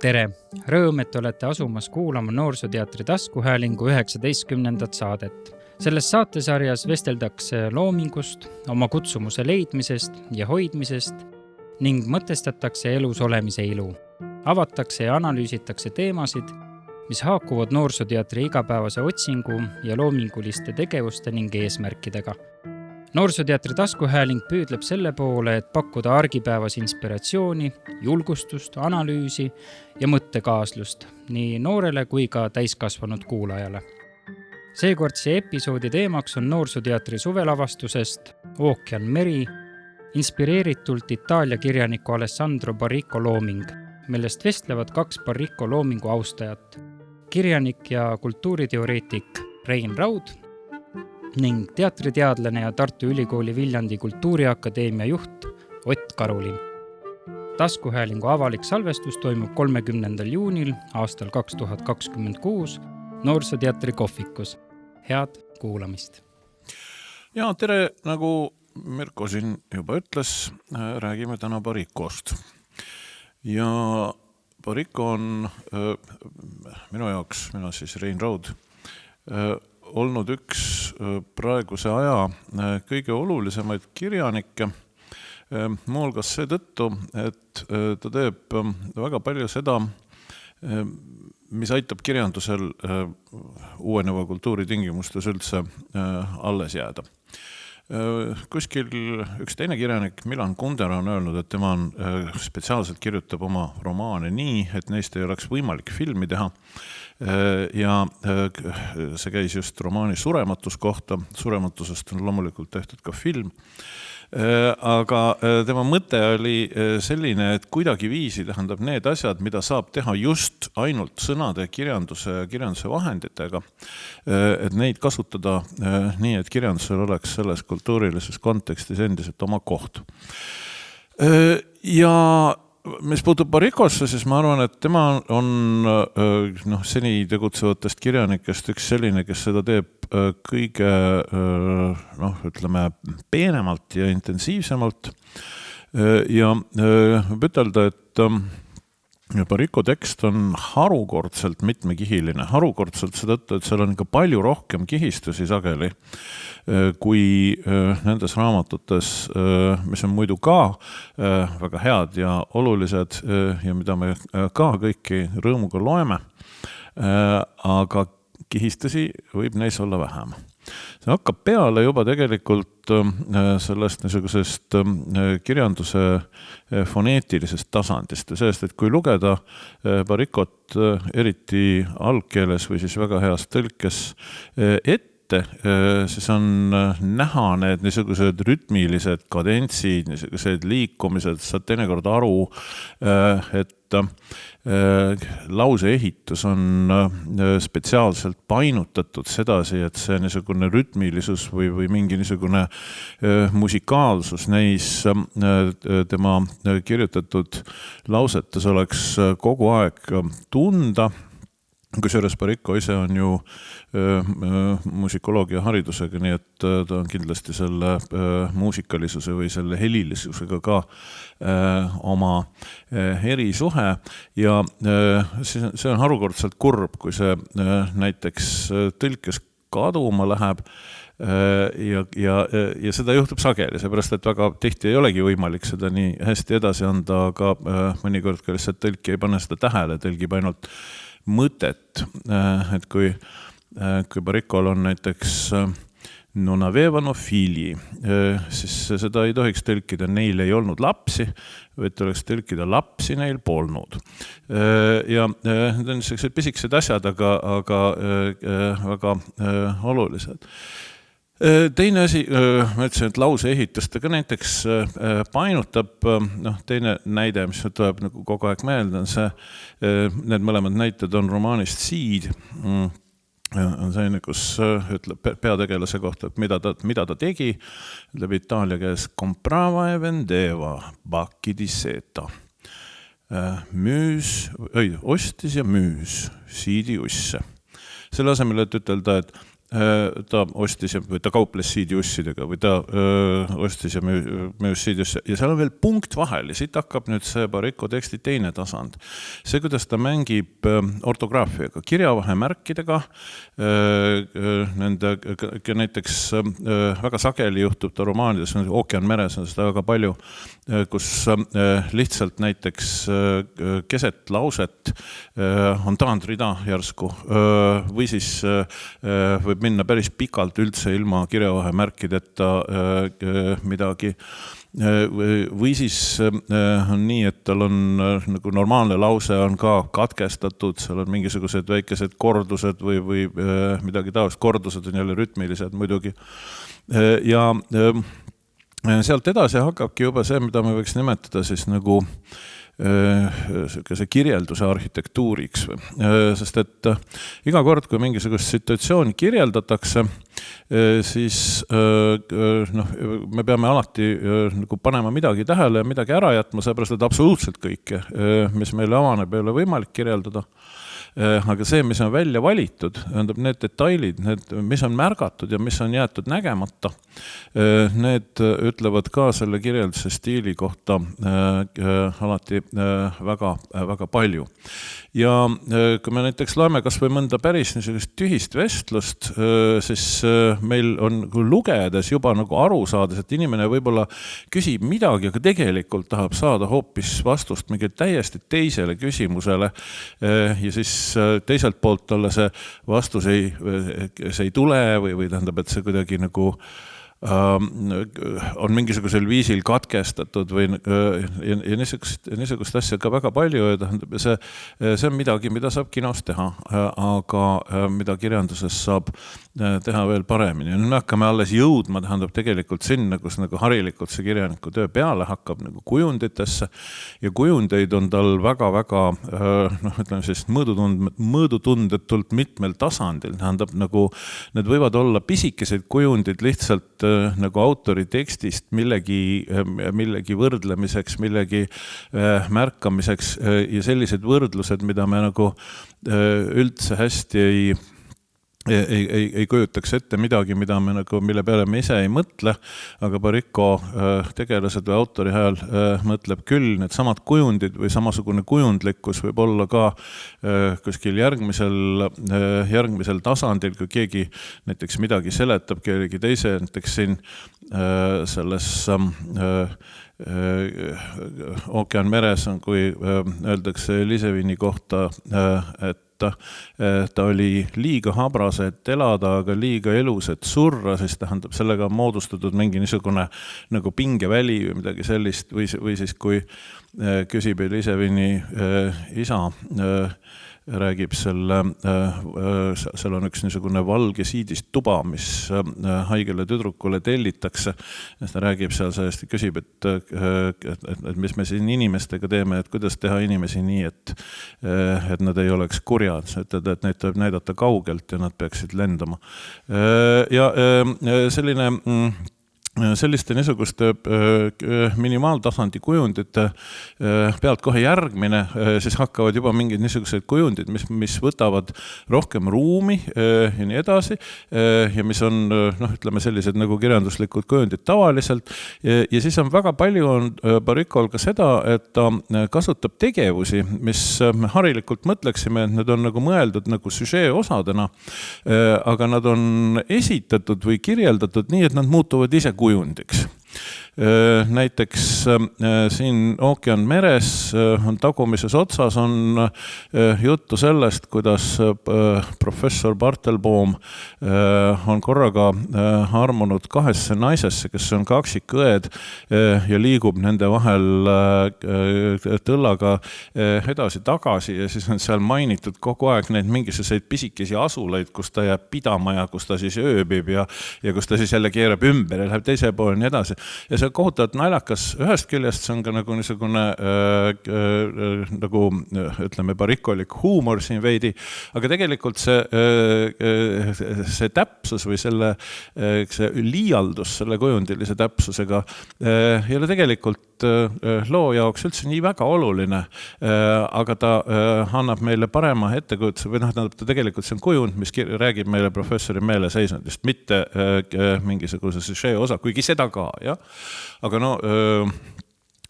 Tere! Rõõm, et olete asumas kuulama Noorsooteatri taskuhäälingu 19. saadet. Selles saatesarjas vesteldakse loomingust, oma kutsumuse leidmisest ja hoidmisest ning mõtestatakse elus olemise ilu. Avatakse ja analüüsitakse teemasid, mis haakuvad Noorsooteatri igapäevase otsingu ja loominguliste tegevuste ning eesmärkidega. Noorsooteatri taskuhääling püüdleb selle poole, et pakkuda argipäevas inspiratsiooni, julgustust, analüüsi ja mõttekaaslust nii noorele kui ka täiskasvanud kuulajale. Seekordse episoodi teemaks on Noorsooteatri suvelavastusest Ookean meri, inspireeritult Itaalia kirjaniku Alessandro Baricco looming, millest vestlevad 2 Baricco loomingu austajat, kirjanik ja kultuuriteoreetik Rein Raud ning teatriteadlane ja Tartu Ülikooli Viljandi Kultuuriakadeemia juht Ott Karulin. Taskuhäälingu avalik salvestus toimub 30. juunil aastal 2026 Noorsooteatri kohvikus. Head kuulamist! Ja tere, nagu Mirko siin juba ütles, räägime täna Bariccost. Ja Baricco on minu jaoks, mina siis Rein Raud, olnud üks praeguse aja kõige olulisemaid kirjanikke, muuhulgas seetõttu, et ta teeb väga palju seda, mis aitab kirjandusel uueneva kultuuri tingimustes üldse alles jääda. Kuskil üks teine kirjanik, Milan Kundera, on öelnud, et tema spetsiaalselt kirjutab oma romaane nii, et neist ei oleks võimalik filmi teha. Ja see käis just romaani Surematus kohta. Surematusest on loomulikult tehtud ka film. Aga tema mõte oli selline, et kuidagi viisi tähendab need asjad, mida saab teha just ainult sõnade kirjanduse vahenditega, et neid kasutada nii, et kirjandusel oleks selles kultuurilises kontekstis endiselt oma koht. Ja mis puutub Bariccosse, siis ma arvan, et tema on seni tegutsevatest kirjanikest üks selline, kes seda teeb kõige peenemalt ja intensiivsemalt. Ja võib ütelda, et Baricco tekst on harukordselt mitmekihiline. Harukordselt seetõttu, et seal on ikka palju rohkem kihistusi sageli kui nendes raamatutes, mis on muidu ka väga head ja olulised ja mida me ka kõiki rõõmuga loeme, aga kihistusi võib neis olla vähem. See hakkab peale juba tegelikult sellest niisugusest kirjanduse foneetilisest tasandist ja sellest, et kui lugeda Bariccot eriti algkeeles või siis väga heas tõlkes ette, siis on näha need niisugused rütmilised kadentsid, niisugused liikumised, saad teinekord aru, et lause ehitus on spetsiaalselt painutatud sedasi, et see niisugune rütmilisus või mingi niisugune musikaalsus neis tema kirjutatud lausetes oleks kogu aeg tunda. Kusjuures Baricco ise on ju musikoloogia haridusega, nii et ta on kindlasti selle muusikalisuse või selle helilisusega ka oma erisuhe ja see on harukordselt kurb, kui see näiteks tõlkes kaduma läheb ja seda juhtub sageli, seepärast, et väga tihti ei olegi võimalik seda nii hästi edasi anda, aga mõnikord ka lihtsalt tõlki ei pane seda tähele, tõlgib ainult mõtet, et kui Bariccol on näiteks non avevano figli, siis seda ei tohiks tõlkida, neil ei olnud lapsi, vaid tuleks tõlkida lapsi neil polnud. Ja need on sellised pisikesed asjad, aga väga olulised. Teine asi, ma ütlesin, et lause ehitustega näiteks painutab, teine näide, mis tuleb nagu kogu aeg meelde, on see, need mõlemad näited on romaanist Seed, on selline, kus ütleb peategelase kohta, et mida ta tegi, ütleb itaalia keeles comprava e vendeva bacchi di seta. Ostis ja müüs siidi usse. Selle asemel, et ütelda, et ta ostis või ta kauples siidiussidega või ta ostis ja müüs siidiusse ja seal on veel punkt vahel ja siit hakkab nüüd see Baricco teksti teine tasand. See, kuidas ta mängib ortograafiaga, kirjavahemärkidega, nende näiteks väga sageli juhtub ta romaanides, Ookean meres on seda väga palju, kus lihtsalt näiteks keset lauset on taandrida järsku või siis võib minna päris pikalt üldse ilma kirjavahemärkideta midagi. Või siis on nii, et tal on nagu normaalne lause on ka katkestatud, seal on mingisugused väikesed kordused või midagi taolist, kordused on jälle rütmilised muidugi. Ja sealt edasi hakkabki juba see, mida me võiks nimetada siis nagu see kirjelduse arhitektuuriks. Sest et iga kord, kui mingisugust situatsiooni kirjeldatakse, siis me peame alati nagu panema midagi tähele ja midagi ära jätma, seepärast, et absoluutselt kõike, mis meile avaneb, ei ole võimalik kirjeldada. Aga see, mis on välja valitud, need detailid, mis on märgatud ja mis on jäetud nägemata, need ütlevad ka selle kirjelduse stiili kohta alati väga, väga palju. Ja kui me näiteks loeme kas või mõnda päris niisugust tühist vestlust, siis meil on lugedes juba nagu aru saades, et inimene võib-olla küsib midagi, aga tegelikult tahab saada hoopis vastust mingile täiesti teisele küsimusele ja siis teiselt poolt talle see vastus see ei tule või tähendab, et see kuidagi nagu on mingisugusel viisil katkestatud või ja niisugust asja ka väga palju ja tähendab, see on midagi, mida saab kinos teha, aga mida kirjanduses saab teha veel paremini. Me hakkame alles jõudma, tähendab tegelikult sinna, kus nagu harilikult see kirjaniku töö peale hakkab nagu kujunditesse ja kujundeid on tal väga-väga ütleme siis mõõdutundetult mitmel tasandil, tähendab nagu need võivad olla pisikesed kujundid lihtsalt nagu autori tekstist millegi võrdlemiseks, millegi märkamiseks ja sellised võrdlused, mida me nagu üldse hästi ei kujutaks ette midagi, mille peale me ise ei mõtle, aga Baricco tegelased või autori hääl mõtleb küll, need samad kujundid või samasugune kujundlikkus võib olla ka kuskil järgmisel tasandil, kui keegi näiteks midagi seletab, keegi teise, näiteks siin selles Ookean meres on, kui öeldakse Elisevini kohta, et ta oli liiga habras, et elada, aga liiga elus, et surra, siis tähendab, sellega on moodustatud mingi niisugune nagu pingeväli või midagi sellist, või siis kui küsib Elisevini isa, räägib seal on üks niisugune valge siidist tuba, mis haigele tüdrukule tellitakse. Ta räägib seal sellest, küsib, et mis me siin inimestega teeme, et kuidas teha inimesi nii, et nad ei oleks kurjad, et neid tuleb näidata kaugelt ja nad peaksid lendama. Ja selliste niisuguste minimaaltasandi kujundite pealt kohe järgmine, siis hakkavad juba mingid niisugused kujundid, mis võtavad rohkem ruumi ja nii edasi ja mis on, ütleme sellised nagu kirjanduslikud kujundid tavaliselt ja siis on väga palju on Bariccol ka seda, et ta kasutab tegevusi, mis me harilikult mõtleksime, et need on nagu mõeldud nagu süžee osadena, aga nad on esitatud või kirjeldatud nii, et nad muutuvad ise kujundiks. Näiteks siin Ookean meres on tagumises otsas on juttu sellest, kuidas professor Bartelboom on korraga armunud kahesse naisesse, kes on kaksikõed ja liigub nende vahel tõllaga edasi-tagasi ja siis on seal mainitud kogu aeg neid mingisuguseid pisikesi asulaid, kus ta jääb pidama ja kus ta siis ööbib ja kus ta siis jälle keerab ümber ja läheb teise poole ja nii edasi. Ja see on kohutavalt naljakas, ühest küljest see on ka nagu niisugune nagu ütleme bariccolik huumor siin veidi, aga tegelikult see täpsus või see liialdus selle kujundilise täpsusega ei ole tegelikult loo jaoks üldse nii väga oluline, aga ta annab meile parema ettekujutuse või ta tegelikult see on kujund, mis räägib meile professori meeleseisundist, mitte mingisuguse süžee osa, kuigi seda ka, jah. Aga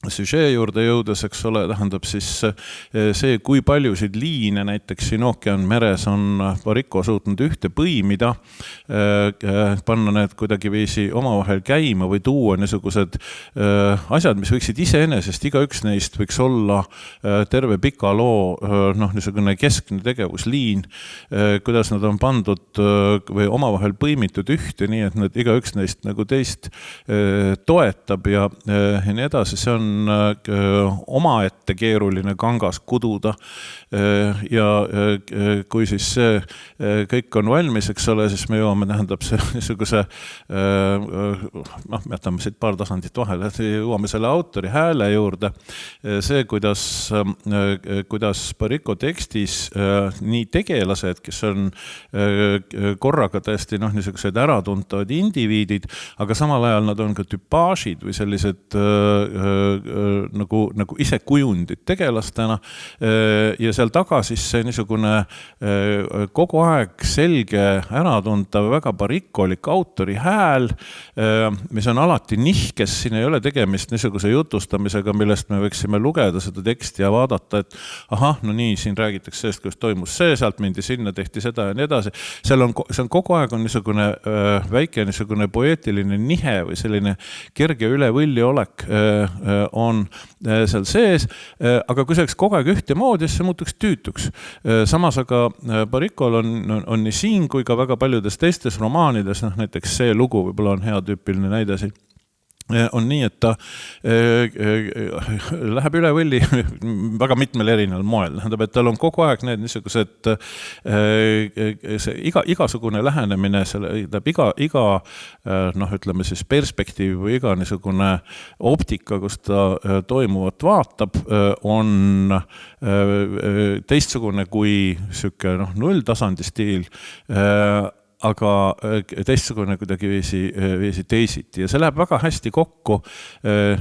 süžee juurde jõudes, eks ole, tähendab siis see, kui paljusid liine näiteks siin ookeanmeres on Baricco suutnud ühte põimida, panna need kuidagiviisi omavahel käima või tuua niisugused asjad, mis võiksid iseenesest, igaüks neist võiks olla terve pika loo niisugune keskne tegevusliin, kuidas nad on pandud või omavahel põimitud ühte, nii et nad igaüks neist nagu teist toetab ja nii edasi, see on omaette keeruline kangas kududa ja kui siis see kõik on valmis, eks ole, siis me jõuame, tähendab see niisuguse jätame siit paar tasandit vahele, jõuame selle autori hääle juurde. See, kuidas Baricco tekstis nii tegelased, kes on korraga tõesti niisugused äratuntavad indiviidid, aga samal ajal nad on ka tüpaažid või sellised nagu ise kujundid tegelastena ja seal taga siis see niisugune kogu aeg selge äratuntav väga bariccolik autori hääl, mis on alati nihkes, siin ei ole tegemist niisuguse jutustamisega, millest me võiksime lugeda seda teksti ja vaadata, et ahah, no nii, siin räägitakse sellest, kuidas toimus see, sealt mindi sinna, tehti seda ja nii edasi. See on kogu aeg on niisugune väike niisugune poeetiline nihe või selline kerge üle võlli olek on seal sees, aga kui see oleks kogu aeg ühtemoodi, siis see muutuks tüütuks. Samas aga Bariccol on nii siin kui ka väga paljudes teistes romaanides, näiteks see lugu võib-olla on hea tüüpiline näide siin, on nii, et ta läheb üle võlli väga mitmel erineval moel. Tähendab, et tal on kogu aeg need niisugused igasugune lähenemine, iga ütleme siis perspektiiv või iga niisugune optika, kus ta toimuvat vaatab, on teistsugune kui siuke nulltasandi stiil, aga teistsugune kuidagi viisi teisiti. Ja see läheb väga hästi kokku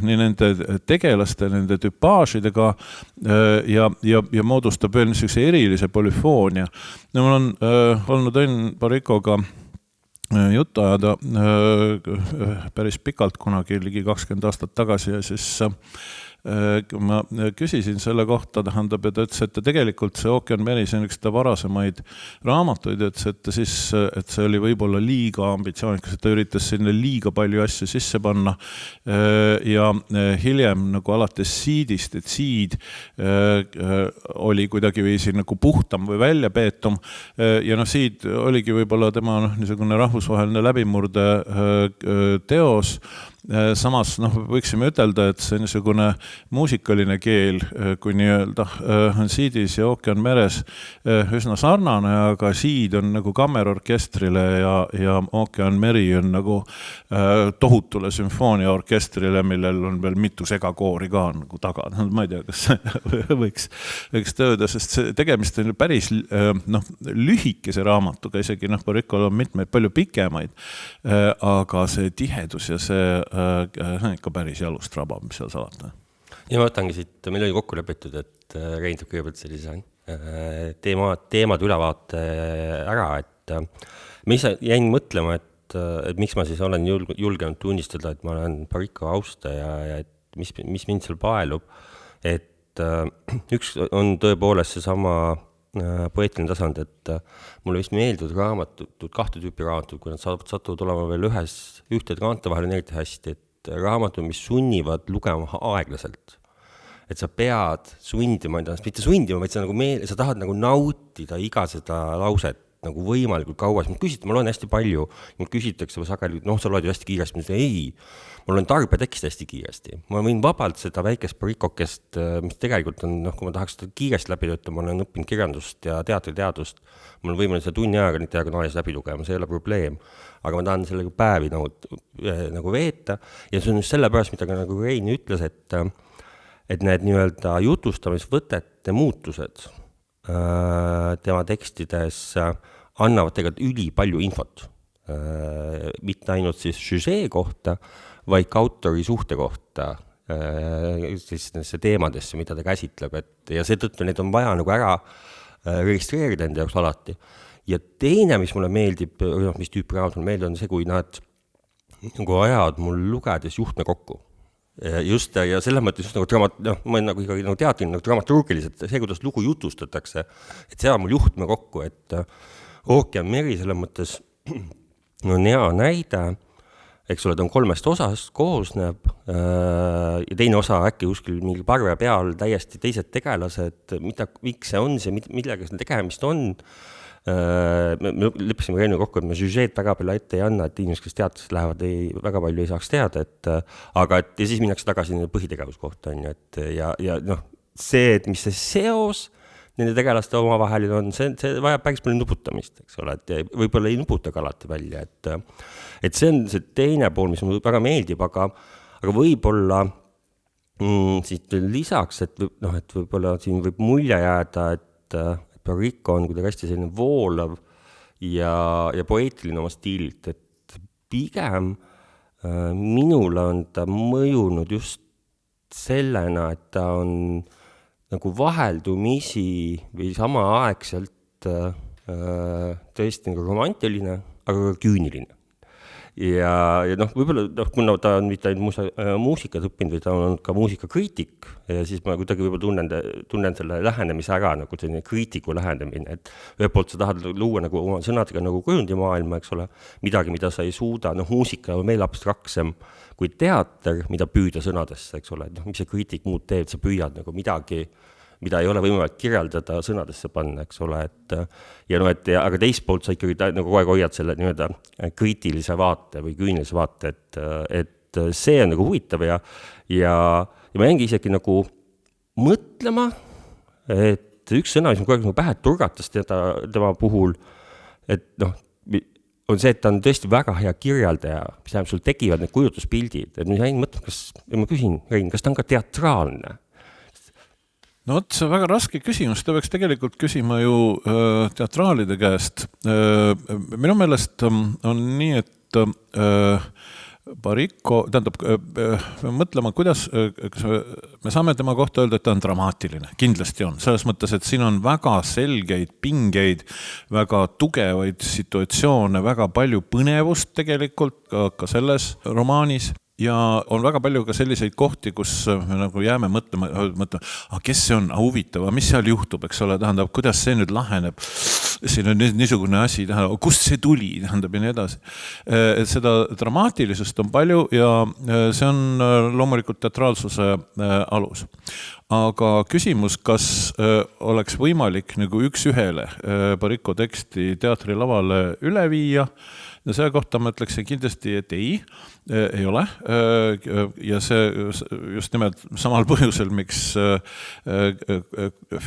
nii nende tegelaste, nende tüpaažidega ja moodustab veel niisuguse erilise polüfoonia. No, mul on olnud Bariccoga juttu ajada päris pikalt kunagi, ligi 20 aastat tagasi ja siis ma küsisin selle kohta, tähendab, et ütles, et tegelikult see Ookeanmeri, see on üks ta varasemaid raamatuid, ütles, et see oli võib-olla liiga ambitsioonikas, et ta üritas sinna liiga palju asju sisse panna ja hiljem nagu alates Seedist, et Seed oli kuidagi viisi nagu puhtam või väljapeetum ja Seed oligi võib-olla tema niisugune rahvusvaheline läbimurde teos. Samas võiksime ütelda, et see niisugune muusikaline keel, kui nii öelda, on Seedis ja Ookeanmeres üsna sarnane, aga Seed on nagu kammerorkestrile ja Ookeanmeri on nagu tohutule sümfooniaorkestrile, millel on veel mitu segakoori ka nagu taga. Ma ei tea, kas võiks tööda, sest see tegemist on päris lühikese raamatuga, isegi Bariccol on mitmeid palju pikemaid, aga see tihedus ja see ikka päris jalust rabab, mis seal salata. Ja ma võtangi siit, meil oli kokku lepitud, et Rein teeb kõigepealt sellise teemad ülevaate ära, et ma ise jäin mõtlema, et miks ma siis olen julgenud tunnistada, et ma olen Baricco austaja ja et mis mind seal paelub, et üks on tõepoolest seesama poeetiline tasand, et mulle vist meelduvad raamatud, kahte tüüpi raamatud, kui nad satuvad olema veel ühte kaante vahel on eriti hästi, et raamatud, mis sunnivad lugema aeglaselt. Et sa pead sundima ennast, mitte sundima, vaid sa tahad nagu nautida iga seda lauset nagu võimalikult kaua. Ma loen hästi palju, mul küsitakse või sageli, sa loed ju hästi kiiresti, ei, ma loen tarbetekst hästi kiiresti. Ma võin vabalt seda väikest Bariccokest, mis tegelikult on, kui ma tahaks seda kiiresti läbi tööta, ma olen õppinud kirjandust ja teatriteadust, mul on võimalik seda tunni ajaga neid diagonaalis läbi lugema, see ei ole probleem, aga ma tahan sellega päevi nagu veeta ja see on just sellepärast, mida nagu Rein ütles, et need nii-öelda jutustamisvõtete muutused tema tekstides annavad tegelikult üli palju infot. Mitte ainult siis süžee kohta, vaid ka autori suhte kohta sellesse teemadesse, mida ta käsitleb, et ja seetõttu neid on vaja nagu ära registreerida enda jaoks alati. Ja teine, mis mulle meeldib, mis tüüpi raamat mulle meeldib, on see, kui nad nagu ajavad mul lugedes juhtme kokku. Just, ja selles mõttes just nagu ma olen nagu ikkagi nagu teatrin nagu dramaturgiliselt, see, kuidas lugu jutustatakse, et see on mul juhtme kokku, et Ookean meri selles mõttes on hea näide, eks ole, ta on 3 osast koosneb ja teine osa äkki kuskil mingi parve peal täiesti teised tegelased, miks see on see, millega see tegemist on. Me leppisime enne kokku, et me süžeed väga palju ette ei anna, et inimesed, kes teatrisse lähevad, väga palju ei saaks teada, aga ja siis minnakse tagasi põhitegevuskohta, ja see, et mis see seos nende tegelaste omavahelil on, see vajab päris palju nuputamist, eks ole, et võib-olla ei nuputa ka alati välja, et see on see teine pool, mis mulle väga meeldib, aga võib-olla siit lisaks, et võib-olla siin võib mulje jääda, et Baricco on kuidagi hästi selline voolav ja poeetiline oma stiililt, et pigem minule on ta mõjunud just sellena, et ta on nagu vaheldumisi või samaaegselt tõesti nagu romantiline, aga ka küüniline. Ja võib-olla, kuna ta on mitte ainult muusikat õppinud, või ta on olnud ka muusikakriitik, ja siis ma kuidagi võib-olla tunnen selle lähenemise ära, nagu selline kriitiku lähenemine, et ühelt poolt sa tahad luua nagu oma sõnadega nagu kujundimaailma, eks ole, midagi, mida sa ei suuda, muusika on meil abstraktsem kui teater, mida püüda sõnadesse, eks ole, mis see kriitik muud teeb, sa püüad nagu midagi, mida ei ole võimalik kirjeldada sõnadesse panna, eks ole, aga teist poolt sa ikkagi nagu kogu aeg hoiad selle nii-öelda kriitilise vaate või küünilise vaate, et see on nagu huvitav ja ma jängi isegi nagu mõtlema, et üks sõna, mis kogu aeg nagu pähe turgatas tema puhul, et on see, et ta on tõesti väga hea kirjeldaja, mis tähendab, sul tekivad need kujutuspildid, et ma jäin mõtlema, ma küsin, Rein, kas ta on ka teatraalne? No see on väga raske küsimus, ta peaks tegelikult küsima ju teatraalide käest. Minu meelest on nii, et Baricco, tähendab, mõtlema, kuidas me saame tema kohta öelda, et ta on dramaatiline. Kindlasti on. Selles mõttes, et siin on väga selgeid pingeid, väga tugevaid situatsioone, väga palju põnevust tegelikult ka selles romaanis. Ja on väga palju ka selliseid kohti, kus me nagu jääme mõtlema, kes see on, huvitav, mis seal juhtub, eks ole, tähendab, kuidas see nüüd laheneb, siin on niisugune asi, tähendab, kust see tuli, tähendab ja nii edasi. Et seda dramaatilisust on palju ja see on loomulikult teatraalsuse alus. Aga küsimus, kas oleks võimalik nagu üks ühele Baricco teksti teatrilavale üle viia, ja selle kohta ma ütleksin kindlasti, et ei ole. Ja see just nimelt samal põhjusel, miks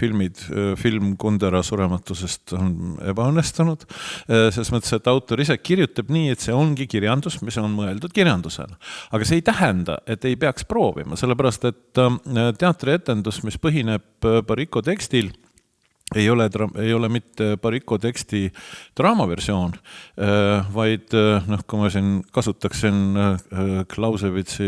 film Kundera surematusest on ebaõnnestunud. Selles mõttes, et autor ise kirjutab nii, et see ongi kirjandus, mis on mõeldud kirjandusena. Aga see ei tähenda, et ei peaks proovima, sellepärast, et teatrietendus, mis põhineb Baricco tekstil, ei ole mitte Baricco teksti draamaversioon, vaid kui ma siin kasutaksin Clausewitzi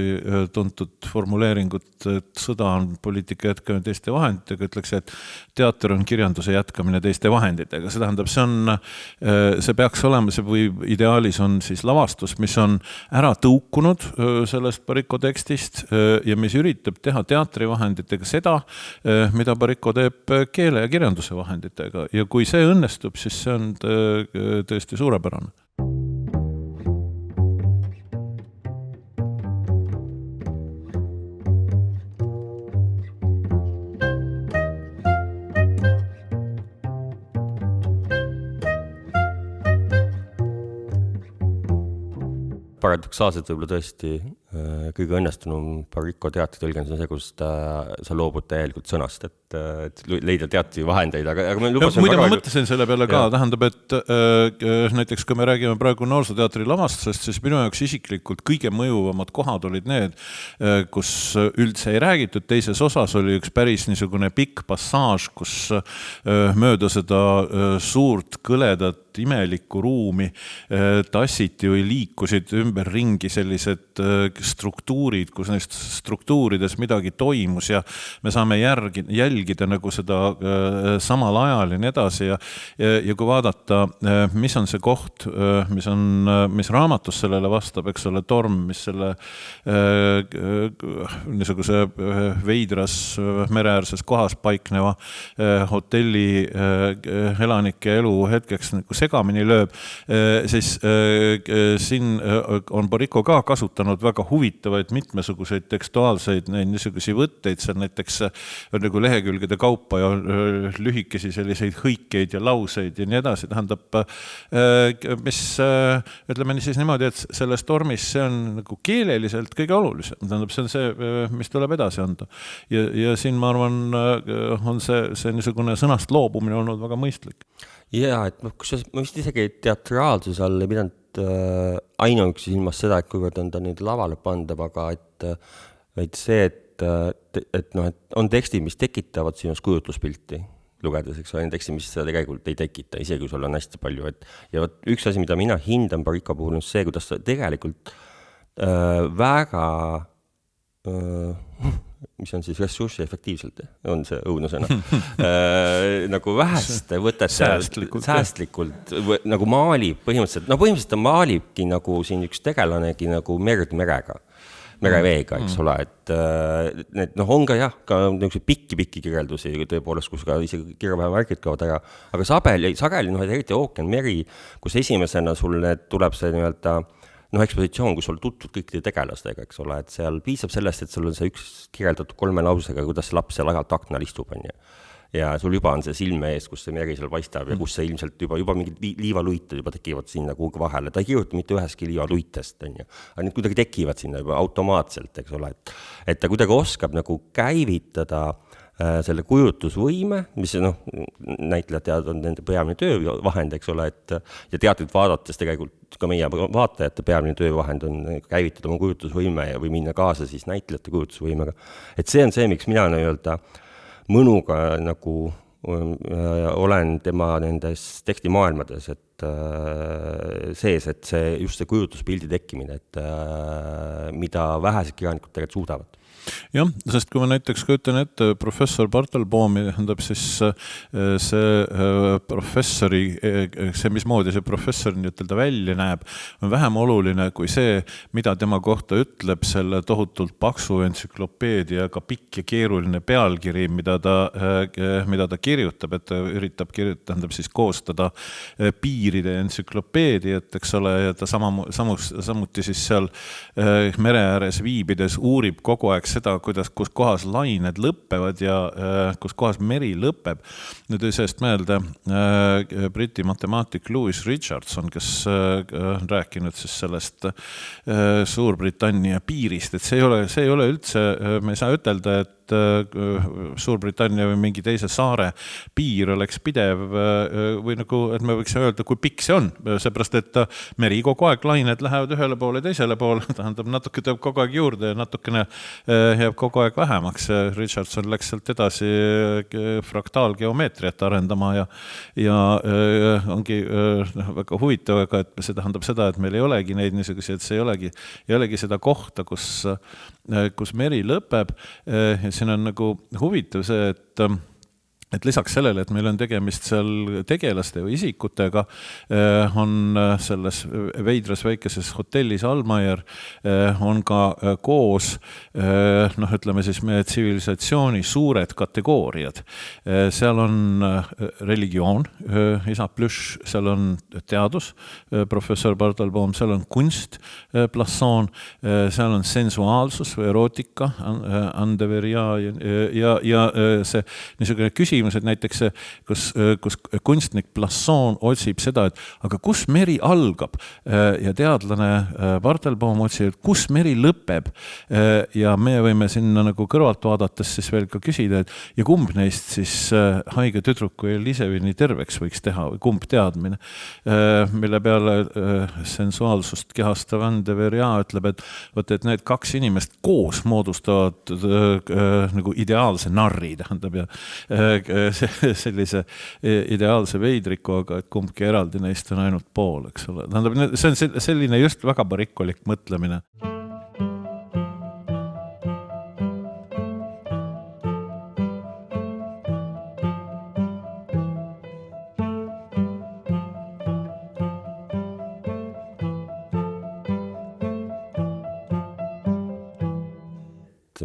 tuntud formuleeringut, et sõda on poliitika jätkamine teiste vahenditega, ütleks, et teater on kirjanduse jätkamine teiste vahenditega. See tähendab, see peaks olema, või ideaalis on siis lavastus, mis on ära tõukunud sellest Baricco tekstist ja mis üritab teha teatrivahenditega seda, mida Baricco teeb keele ja kirjanduse vahenditega. Ja kui see õnnestub, siis see on tõesti suurepärane. Paradoksaalselt võib-olla tõesti kõige õnnestunum Baricco teatritõlgendus on see, kus sa loobud täielikult sõnast, et et leida teatud vahendeid, aga me lubasime muide, ma mõtlesin selle peale ka, tähendab, et näiteks kui me räägime praegu Noorsooteatri lavastusest, siis minu jaoks isiklikult kõige mõjuvamad kohad olid need, kus üldse ei räägitud, teises osas oli üks päris niisugune pikk passaaž, kus mööda seda suurt kõledat imelikku ruumi tassiti või liikusid ümber ringi sellised struktuurid, kus neist struktuurides midagi toimus ja me saame jälgida nagu seda samal ajal ja nii edasi ja kui vaadata, mis on see koht, mis raamatus sellele vastab, eks ole, Torm, mis selle niisuguse veidras mereäärses kohas paikneva hotelli elanike elu hetkeks nagu segamini lööb, siis siin on Boricco ka kasutanud väga huvitavaid mitmesuguseid tekstuaalseid niisugusi võtteid, seal näiteks on nagu lehekülgede kaupa ja lühikesi selliseid hõikeid ja lauseid ja nii edasi, tähendab, mis ütleme siis niimoodi, et selles Tormis see on nagu keeleliselt kõige olulisem, tähendab, see on see, mis tuleb edasi anda. Ja siin ma arvan, on see niisugune sõnast loobumine olnud väga mõistlik. Jaa, et ma vist isegi teatraalsus all ei pidanud ainuüksi silmas seda, et kuivõrd on ta nüüd lavale pandav, aga et see, et on tekstid, mis tekitavad sinust kujutluspilti lugedes, eks on tekstid, mis seda tegelikult ei tekita, isegi kui sul on hästi palju. Ja üks asi, mida mina hindan Boricco puhul, on see, kuidas ta tegelikult väga mis on siis ressurssi efektiivselt, on see õudusena. Nagu väheste võtete säästlikult nagu maalib põhimõtteliselt ta maalibki nagu siin üks tegelanegi nagu mereveega, eks ole, et on ka jah, ka pikki kirjeldusi tõepoolest, kus ka isegi kirjapäevamärgid kaovad ära, aga sageli, eriti ookean meri, kus esimesena sul tuleb see nii-öelda ekspositsioon, kus sul tutvud kõikide tegelastega, eks ole, et seal piisab sellest, et sul on see üks kirjeldatud 3 lausega, kuidas see laps seal agalt aknal istub, on ju. Ja sul juba on see silme ees, kus see meri seal paistab ja kus see ilmselt juba mingid liivaluited juba tekivad sinna kuhugi vahele. Ta ei kirjuta mitte üheski liivaluitest, on ju. Aga need kuidagi tekivad sinna juba automaatselt, eks ole, et ta kuidagi oskab nagu käivitada selle kujutlusvõime, mis näitlejad teavad on nende peamine töövahend, eks ole, ja teatrit vaadates tegelikult ka meie vaatajate peamine töövahend on käivitada oma kujutlusvõime või minna kaasa siis näitlejate kujutlusvõimega. Et see on see, miks mina nii-öelda mõnuga nagu olen tema nendes tekstimaailmades, et sees, et see just see kujutluspildi tekkimine, et mida vähesed kirjanikud tegelikult suudavad. Jah, sest kui ma näiteks kujutan ette professor Bartelboomi, tähendab siis see professori, see mismoodi see professor nii-ütelda välja näeb, on vähem oluline kui see, mida tema kohta ütleb selle tohutult paksu entsüklopeediaga pikk ja keeruline pealkiri, mida ta kirjutab, et ta üritab tähendab siis koostada piiride entsüklopeediat, eks ole, ja ta samuti siis seal mere ääres viibides uurib kogu aeg seda, kus kohas lained lõppevad ja kus kohas meri lõpeb. Nüüd sellest meelde Briti matemaatik Louis Richardson, kes on rääkinud siis sellest Suurbritannia piirist, et see ei ole üldse, me ei saa ütelda, et Suurbritannia või mingi teise saare piir oleks pidev või nagu, et me võiksime öelda, kui pikk see on, seepärast, et meri kogu aeg lained lähevad ühele poole teisele poole, tähendab natuke tõeb kogu aeg juurde ja natukene jääb kogu aeg vähemaks. Richardson läks sealt edasi fraktaalgeomeetriat arendama ja ongi väga huvitav, aga et see tähendab seda, et meil ei olegi neid niisuguseid, see ei olegi seda kohta, kus meri lõpeb. Siin on nagu huvitav see, et lisaks sellele, et meil on tegemist seal tegelaste või isikutega, on selles veidras väikeses hotellis Almaier on ka koos, ütleme siis meie tsivilisatsiooni suured kategooriad. Seal on religioon, isa Plüš, seal on teadus, professor Bartelboom, seal on kunst, plassoon, seal on sensuaalsus või erootika, andeveria ja see niisugune küsimus, küsimused, näiteks kus kunstnik Plasson otsib seda, et aga kus meri algab ja teadlane Bartelbaum otsib, et kus meri lõpeb ja me võime sinna nagu kõrvalt vaadates siis veel ka küsida, et ja kumb neist siis haige tüdruku Elisevini terveks võiks teha või kumb teadmine, mille peale sensuaalsust kehastav Anne de Veria ütleb, et need kaks inimest koos moodustavad nagu ideaalse narri, tähendab, ja sellise ideaalse veidriku, aga et kumbki eraldi neist on ainult pool, eks ole. Tähendab, see on selline just väga barikolik mõtlemine.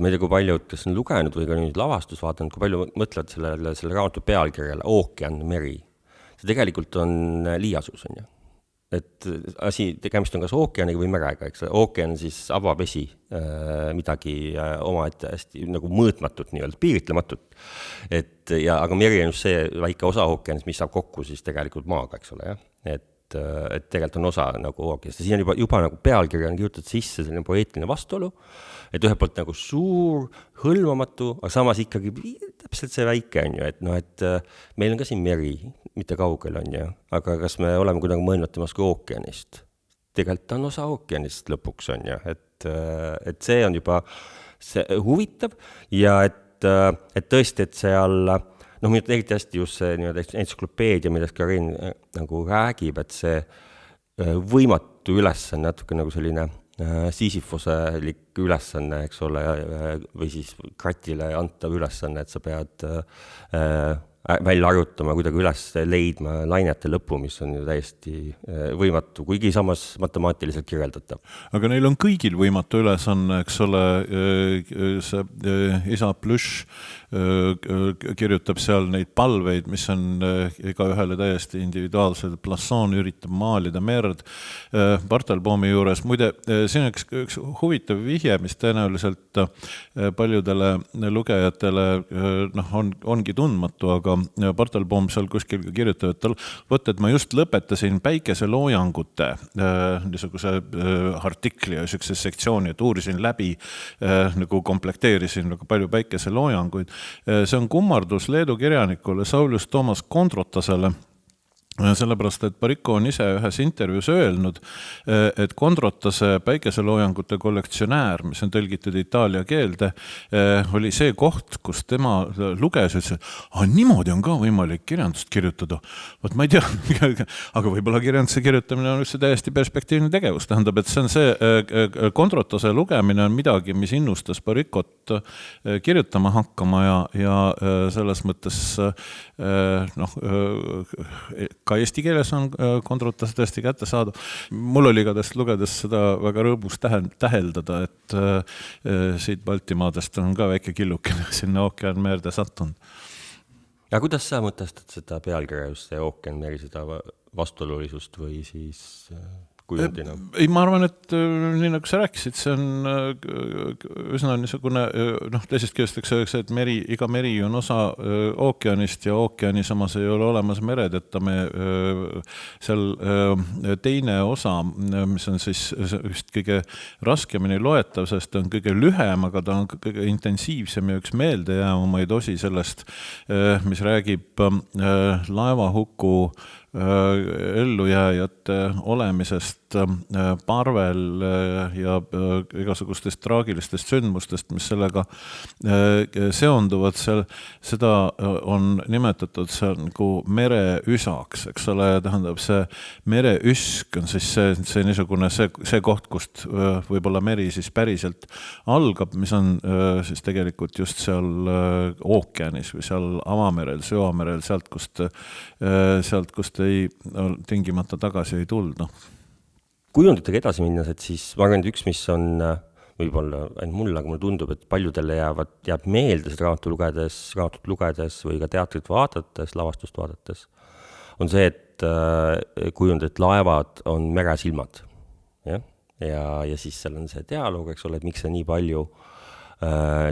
Ma ei tea, kui paljud, kes on lugenud või ka nüüd lavastus vaadanud, kui palju mõtlevad selle raamatu pealkirjale ookean, meri. See tegelikult on liiasus, on ju. Et tegemist on kas ookeaniga või merega, eks. Ookean siis avavesi, midagi oma ette hästi nagu mõõtmatut, nii-öelda piiritlematut. Aga meri on just see väike osa ookeanist, mis saab kokku siis tegelikult maaga, eks ole, jah. Et tegelikult on osa nagu ookeanist. Siin on juba nagu pealkirja on kirjutatud sisse selline poeetiline vastuolu, et ühelt poolt nagu suur, hõlmamatu, aga samas ikkagi täpselt see väike on ju, et meil on ka siin meri, mitte kaugel on ju, aga kas me oleme kuidagi mõelnud temast kui ookeanist? Tegelikult on osa ookeanist lõpuks on ju, et see on juba see huvitav ja et tõesti, et seal mind eriti hästi just see entsüklopeedia, millest Karin nagu räägib, et see võimatu ülesanne, natuke nagu selline siisifoselik ülesanne, eks ole, või siis kratile antav ülesanne, et sa pead välja arutama, kuidagi üles leidma lainete lõpu, mis on ju täiesti võimatu, kuigi samas matemaatiliselt kirjeldatav. Aga neil on kõigil võimatu ülesanne, eks ole, see isa Plüš kirjutab seal neid palveid, mis on iga ühele täiesti individuaalsed. Plasson üritab maalida merd Bartelbaumi juures. Muide, siin on üks huvitav vihje, mis tõenäoliselt paljudele lugejatele ongi tundmatu, aga Bartelbaum seal kuskil kirjutab, et ma just lõpetasin päikeseloojangute niisuguse artikli ja niisuguse sektsiooni, et uurisin läbi, nagu komplekteerisin väga palju päikeseloojanguid. See on kummardus Leedu kirjanikule Saulius Toomas Kondrotasele, sellepärast, et Baricco on ise ühes intervjuus öelnud, et Kondrotase päikeseloojangute kollektsionäär, mis on tõlgitud itaalia keelde, oli see koht, kus tema luges, et niimoodi on ka võimalik kirjandust kirjutada. Võt ma ei tea, aga võib-olla kirjanduse kirjutamine on üldse täiesti perspektiivne tegevus. Tähendab, et see on see Kondrotase lugemine on midagi, mis innustas Bariccot kirjutama hakkama ja selles mõttes ka eesti keeles on Kondrotas tõesti kätte saada. Mul oli igatahes lugedes seda väga rõõmus täheldada, et siit Baltimaadest on ka väike killukene sinna ookean meerde sattunud. Ja kuidas sa mõtestad seda pealkirja just see ookean meri, seda vastuolulisust või siis kujundina? Ei, ma arvan, et nii nagu sa rääkisid, see on üsna niisugune, teisest küljesteks öeldakse, et iga meri on osa ookeanist ja ookeani samas ei ole olemas meredeta. Me seal teine osa, mis on siis just kõige raskemini loetav, sest ta on kõige lühem, aga ta on kõige intensiivsem ja üks meeldejäävamaid osi sellest, mis räägib laevahuku ellujääjate olemisest parvel ja igasugustest traagilistest sündmustest, mis sellega seonduvad. Seda on nimetatud nagu mereüsaks, eks ole, tähendab see mereüsk on siis see niisugune see koht, kust võib-olla meri siis päriselt algab, mis on siis tegelikult just seal ookeanis või seal avamerel, süvamerel, sealt, kust ei tingimata tagasi ei tulda. Kujunditega edasi minnes, et siis ma arvan, et üks, mis on võib-olla ainult mulle, aga mulle tundub, et paljudele jääb meelde seda raamatut lugedes või ka teatrit vaadates, lavastust vaadates, on see, et kujundid, et laevad on meresilmad. Ja siis seal on see dialoog, eks ole, et miks see nii palju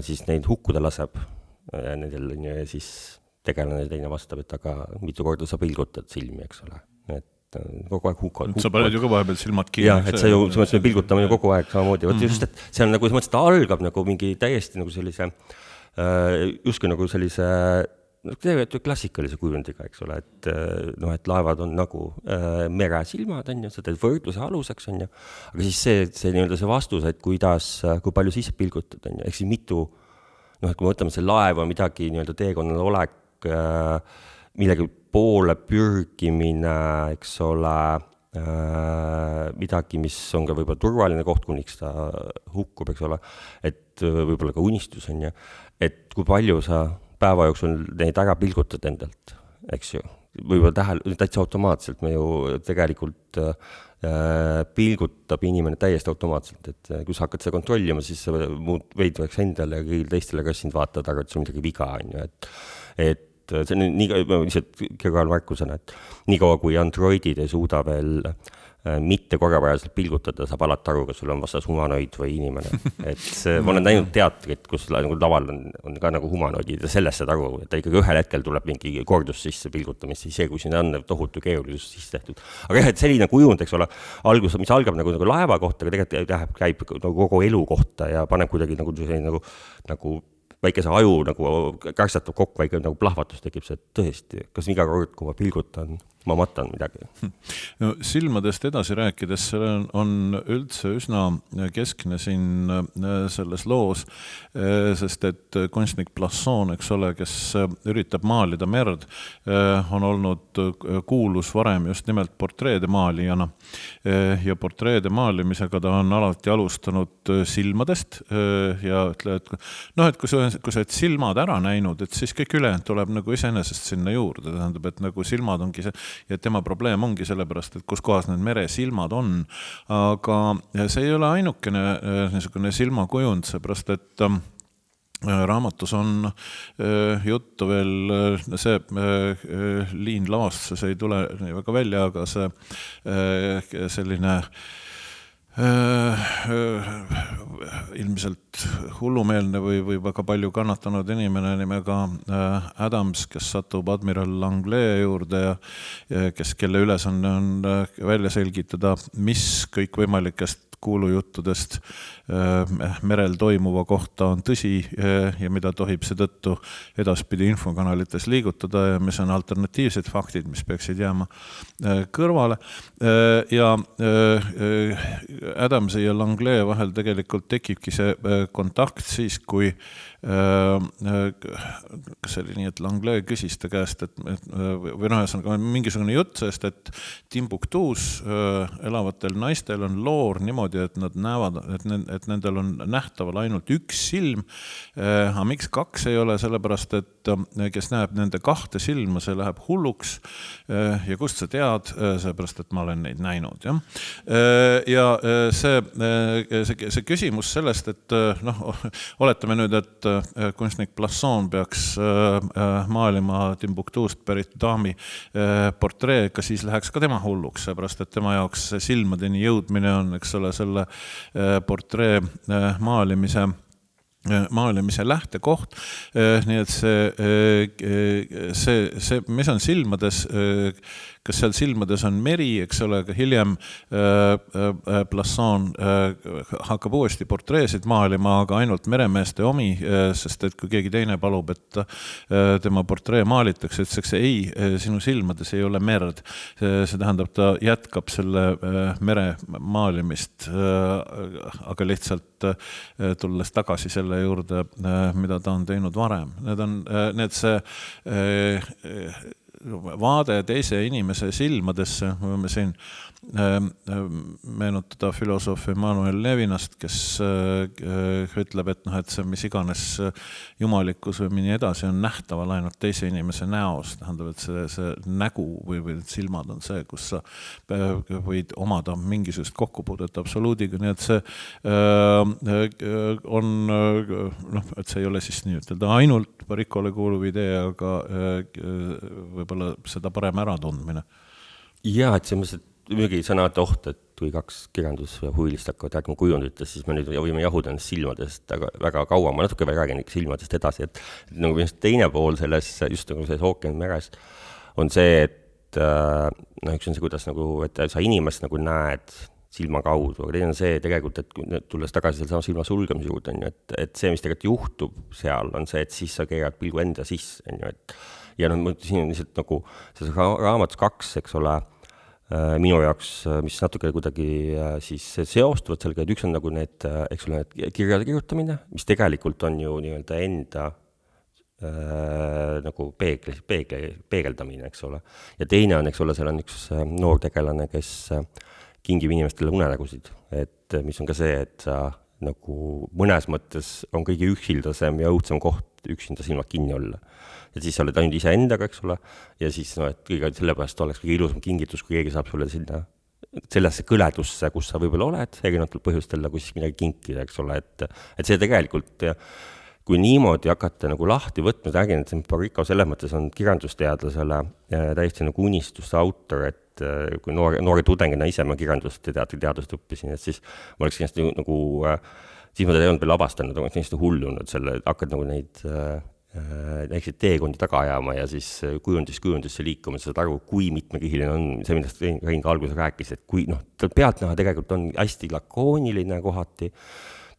siis neid hukkuda laseb. Nendel siis tegelane ja teine vastab, et aga mitu korda sa pilgutad silmi, eks ole. Et kogu aeg hukad. Sa paned ju ka vahepeal silmad kinni. Jah, et see ju, me pilgutame ju kogu aeg samamoodi. Võt just, et see on nagu, see ta algab nagu mingi täiesti nagu sellise, justkui nagu sellise, klassikalise kujundiga, eks ole, et, noh, et laevad on nagu meresilmad, on ju, seda võrdluse aluseks, on ju, aga siis see nii-öelda see vastus, et kuidas, kui palju siis pilgutad, on ju, ehk siis mitu, noh, et kui me võtame see laev on midagi nii-öelda teekonnal olek, millegi poole pürgimine, eks ole, midagi, mis on ka võib-olla turvaline koht, kuniks ta hukkub, eks ole, et võib-olla ka unistus on ju, et kui palju sa päeva jooksul neid ära pilgutad endalt, eks ju, võib-olla täitsa automaatselt me ju tegelikult pilgutab inimene täiesti automaatselt, et kui sa hakkad seda kontrollima, siis sa muud veidvaks endale ja kõigil teistele, kes sind vaatavad, aga et sul midagi viga on ju, et see on nii, lihtsalt kõrvalmärkusena, et nii kaua kui androidid ei suuda veel mitte korrapäraselt pilgutada, saab alati aru, kas sul on vastas humanoid või inimene. Et ma olen näinud teatrit, kus nagu laval on ka nagu humanoidid ja sellest saad aru, et ta ikkagi ühel hetkel tuleb mingi kordus sisse pilgutamist, siis see, kui siin on tohutu keerulisus sisse tehtud. Aga jah, et selline kujund, eks ole, mis algab nagu laeva kohta, aga tegelikult käib nagu kogu elu kohta ja paneb kuidagi nagu väikese aju nagu kärsatab kokku, väike nagu plahvatus tekib see, et tõesti, kas iga kord, kui ma pilgutan, ma matan midagi. No, silmadest edasi rääkides, see on üldse üsna keskne siin selles loos, sest et kunstnik Plasson, eks ole, kes üritab maalida merd, on olnud kuulus varem just nimelt portreede maalijana ja portreede maalimisega ta on alati alustanud silmadest ja ütle, et noh, et kui sa oled silmad ära näinud, et siis kõik ülejäänud tuleb nagu iseenesest sinna juurde, tähendab, et nagu silmad ongi see, ja tema probleem ongi sellepärast, et kus kohas need meresilmad on, aga see ei ole ainukene niisugune silmakujund, seepärast, et raamatus on juttu veel, see liin lavast, see ei tule nii väga välja, aga see selline ilmselt hullumeelne või väga palju kannatanud inimene nimega Adams, kes satub admiral Langlais juurde ja kelle ülesanne on välja selgitada, mis kõikvõimalikest kuulujuttudest merel toimuva kohta on tõsi ja mida tohib seetõttu edaspidi infokanalites liigutada ja mis on alternatiivsed faktid, mis peaksid jääma kõrvale. Ja Adamsi ja Langlais vahel tegelikult tekibki see kontakt siis, kui kas oli nii, et Langlais küsis ta käest, või mingisugune jutt sellest, et Timbuktuus elavatel naistel on loor niimoodi, et nad näevad, et nendel on nähtaval ainult üks silm, aga miks kaks ei ole, sellepärast, et kes näeb nende kahte silma, see läheb hulluks ja kust sa tead, sellepärast, et ma olen neid näinud. Ja see küsimus sellest, et oletame nüüd, et kunstnik Plasson peaks maalima Timbuktuust pärit daami portreega, siis läheks ka tema hulluks, seepärast, et tema jaoks silmadeni jõudmine on, eks ole, selle portree maalimise lähtekoht, nii et see, mis on silmades, kas seal silmades on meri, eks ole, aga hiljem Plasson hakkab uuesti portreesid maalima, aga ainult meremeeste omi, sest et kui keegi teine palub, et tema portree maalitakse, ütleks ei, sinu silmades ei ole merd. See tähendab, ta jätkab selle mere maalimist, aga lihtsalt tulles tagasi selle juurde, mida ta on teinud varem. Need see vaade teise inimese silmadesse, võime siin meenutada filosoof Emmanuel Levinast, kes ütleb, et see, mis iganes jumalikkus või nii edasi on nähtaval ainult teise inimese näos, tähendab, et see nägu või silmad on see, kus sa võid omada mingisugust kokkupuudet absoluudiga, nii et see on, et see ei ole siis nii ütelda ainult Baricole kuuluv idee, aga võib-olla seda parem äratundmine. Jaa, et see muidugi sõna oht, et kui kaks kirjandushuvilist hakkavad rääkima kujunditest, siis me nüüd võime jahuda ennast silmadest väga kaua, ma natuke räägin ikka silmadest edasi, et nagu teine pool selles, just nagu selles ookeanimeres, on see, et üks on see, kuidas nagu, et sa inimest nagu näed silma kaudu, aga teine on see tegelikult, et tulles tagasi selle sama silma sulgemise juurde, et see, mis tegelikult juhtub seal, on see, et siis sa keerad pilgu enda sisse, ja siin on lihtsalt nagu selles raamatus 2, eks ole, minu jaoks, mis natuke kuidagi siis seostuvad sellega, et üks on nagu need, eks ole, need kirjade kirjutamine, mis tegelikult on ju nii-öelda enda nagu peegeldamine, eks ole. Ja teine on, eks ole, seal on üks noor tegelane, kes kingib inimestele unenägusid, et mis on ka see, et sa nagu mõnes mõttes on kõige üksildasem ja õudsem koht üksinda silmad kinni olla. Ja siis sa oled ainult ise endaga, eks ole, ja siis et kõige sellepärast oleks kõige ilusam kingitus, kui keegi saab sulle sinna sellesse kõledusse, kus sa võib-olla oled, erinevatel põhjustel nagu siis midagi kinkida, eks ole, et see tegelikult, kui niimoodi hakata nagu lahti võtma, räägin, et Baricco selles mõttes on kirjandusteadlasele täiesti nagu unistuste autor, et kui noore tudengina ise ma kirjandust ja teadust õppisin, et siis ma oleks kindlasti nagu, siis ma teda ei olnud veel avastanud, aga kindlasti hullunud selle, hakkad nagu neid näikseid teekondi taga ajama ja siis kujundisse liikuma, saad aru, kui mitmekihiline on see, millest Rein ka alguses rääkis, et kui tal pealtnäha tegelikult on hästi lakooniline kohati,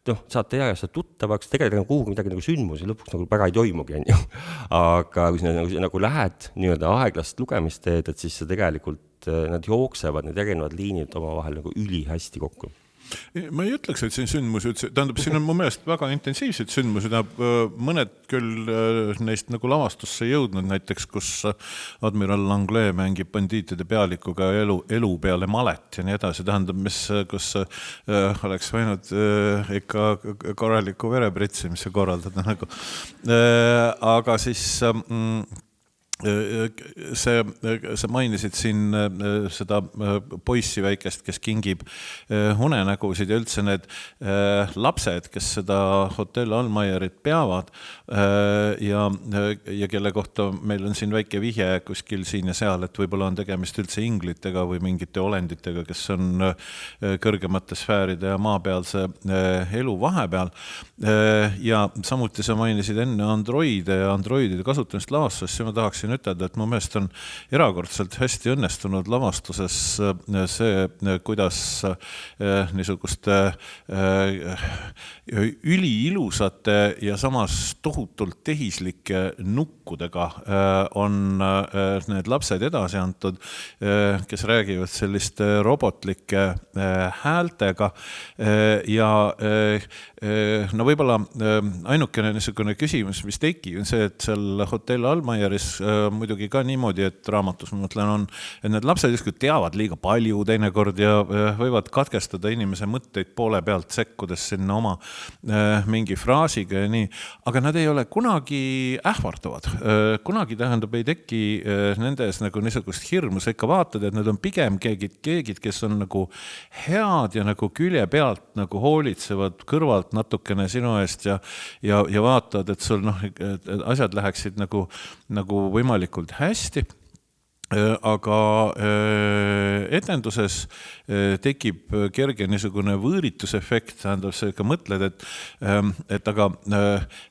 saad teha seda tuttavaks, tegelikult kuhugi midagi nagu sündmus ja lõpuks nagu väga ei toimugi, aga kui sa nagu lähed nii-öelda aeglast lugemist teed, et siis sa tegelikult nad jooksevad, need erinevad liinid oma vahel nagu ülihästi kokku. Ma ei ütleks, et siin sündmusi, tähendab, siin on mu meelest väga intensiivsed sündmusi, mõned küll neist nagu lavastusse jõudnud, näiteks kus admiral Langlais mängib bandiitide pealikuga elu peale malet ja nii edasi, tähendab, kus oleks võinud ikka korraliku verepritsimisse korraldada nagu. Aga siis sa mainisid siin seda poissi väikest, kes kingib unenägusid ja üldse need lapsed, kes seda Hotel Almaierit peavad ja kelle kohta meil on siin väike vihje kuskil siin ja seal, et võib-olla on tegemist üldse inglitega või mingite olenditega, kes on kõrgemate sfääride ja maapealse elu vahepeal. Ja samuti sa mainisid enne androide ja androidide kasutamist lavastuses, ja ma tahaksin ütelda, et mu meelest on erakordselt hästi õnnestunud lavastuses see, kuidas niisuguste üliilusate ja samas tohutult tehislike nukkudega on need lapsed edasi antud, kes räägivad selliste robotlike häältega ja no võib-olla ainukene niisugune küsimus, mis tekib, on see, et seal Hotel Almaieris muidugi ka niimoodi, et raamatus ma mõtlen on, et need lapsed justkui teavad liiga palju teinekord ja võivad katkestada inimese mõtteid poole pealt sekkudes sinna oma mingi fraasiga ja nii, aga nad ei ole kunagi ähvardavad. Kunagi tähendab ei teki nendes nagu niisugust hirmu, sa ikka vaatad, et need on pigem keegid, kes on nagu head ja nagu külje pealt nagu hoolitsevad kõrvalt natukene sinu eest ja vaatad, et sul et asjad läheksid nagu võimalikult hästi, aga etenduses tekib kerge niisugune võõritusefekt, tähendab see ka mõtled, et aga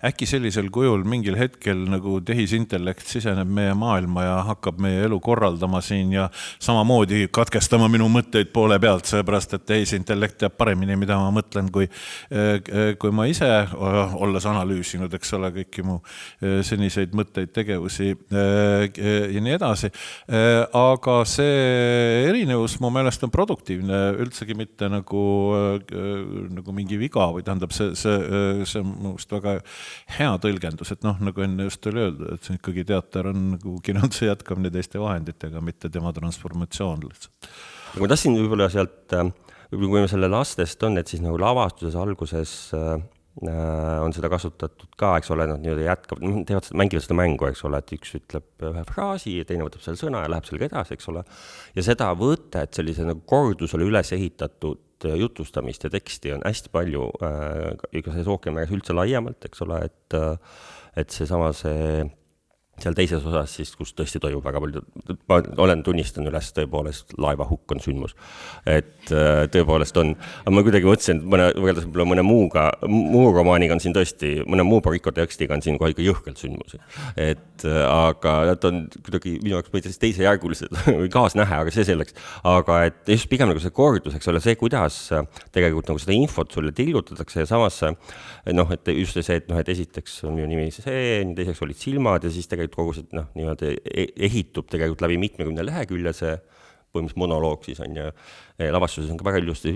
äkki sellisel kujul mingil hetkel nagu tehisintellekt siseneb meie maailma ja hakkab meie elu korraldama siin ja samamoodi katkestama minu mõtteid poole pealt, seepärast, et tehisintellekt teab paremini, mida ma mõtlen, kui ma ise olles analüüsinud, eks ole, kõiki mu seniseid mõtteid, tegevusi ja nii edasi. Aga see erinevus mu meelest on produktiivne, üldsegi mitte nagu mingi viga või tähendab, see on muust väga hea tõlgendus, et nagu enne just oli öeldud, et see ikkagi teater on nagu kirjanduse jätkamine teiste vahenditega, mitte tema transformatsioon lihtsalt. Ma tahtsin võib-olla sealt, kui me selle lastest on, et siis nagu lavastuses alguses on seda kasutatud ka, eks ole, nad nii-öelda jätkavad, mängivad seda mängu, eks ole, et üks ütleb ühe fraasi ja teine võtab selle sõna ja läheb sellega edasi, eks ole. Ja seda võtet sellise nagu kordusele üles ehitatud jutustamist ja teksti on hästi palju, iga see ookeanimeres üldse laiemalt, eks ole, et see seal teises osas siis, kus tõesti toimub väga palju, ma olen tunnistan üles tõepoolest laevahukk on sündmus. Et tõepoolest on, aga ma kuidagi mõtlesin, võrreldes mõne muu romaaniga on siin tõesti, mõne muu Baricco tekstiga on siin kohe ikka jõhkelt sündmusi. Et aga nad on kuidagi minu jaoks mõtlesin teisejärgulised või kaasnähe, aga see selleks. Aga et just pigem nagu see kordus, eks ole, see, kuidas tegelikult nagu seda infot sulle tillutatakse ja samas et just see, et esiteks on minu nimi see, teiseks olid silmad ja siis tegelikult kogu see niimoodi ehitub tegelikult läbi mitmekümne lehekülje see põhimõtteliselt monoloog siis on ja lavastuses on ka väga ilusti